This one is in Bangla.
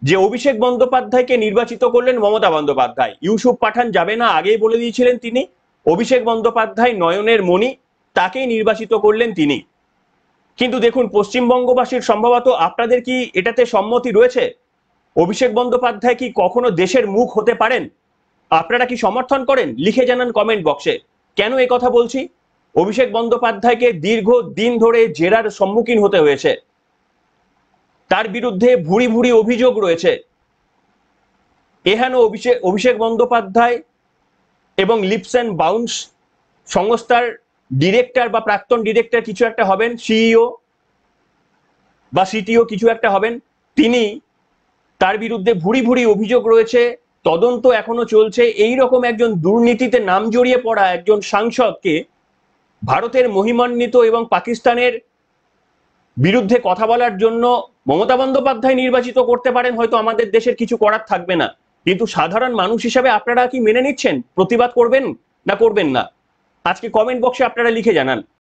যে অভিষেক বন্দ্যোপাধ্যায়কে নির্বাচিত করলেন মমতা বন্দ্যোপাধ্যায়। ইউসুফ পাঠান যাবে না আগেই বলে দিয়েছিলেন তিনি। অভিষেক বন্দ্যোপাধ্যায় নয়নের মণি, তাকেই নির্বাচিত করলেন তিনি। কিন্তু দেখুন, পশ্চিমবঙ্গবাসীর সম্ভবত আপনাদের কি এটাতে সম্মতি রয়েছে? অভিষেক বন্দ্যোপাধ্যায় কি কখনো দেশের মুখ হতে পারেন? আপনারা কি সমর্থন করেন? লিখে জানান কমেন্ট বক্সে। কেন এই কথা বলছি? অভিষেক বন্দ্যোপাধ্যায়কে দীর্ঘ দিন ধরে জেরার সম্মুখীন হতে হয়েছে, তার বিরুদ্ধে ভুরি ভুরি অভিযোগ রয়েছে। এহেন অভিষেক বন্দ্যোপাধ্যায় এবং লিপস অ্যান্ড বাউন্স সংস্থার ডিরেক্টর বা প্রাক্তন ডিরেক্টর কিছু একটা হবেন, সিইও বা সিটিও কিছু একটা হবেন, তিনি, তার বিরুদ্ধে ভুরি ভুরি অভিযোগ রয়েছে, তদন্ত এখনো চলছে। এই রকম একজন দুর্নীতিতে নাম জড়িয়ে পড়া একজন সাংসদকে ভারতের মহিমান্বিত এবং পাকিস্তানের বিরুদ্ধে কথা বলার জন্য মমতা বন্দ্যোপাধ্যায় নির্বাচিত করতে পারেন, হয়তো আমাদের দেশের কিছু করার থাকবে না। কিন্তু সাধারণ মানুষ হিসাবে আপনারা কি মেনে নিচ্ছেন? প্রতিবাদ করবেন না করবেন না? আজকে কমেন্ট বক্সে আপনারা লিখে জানান।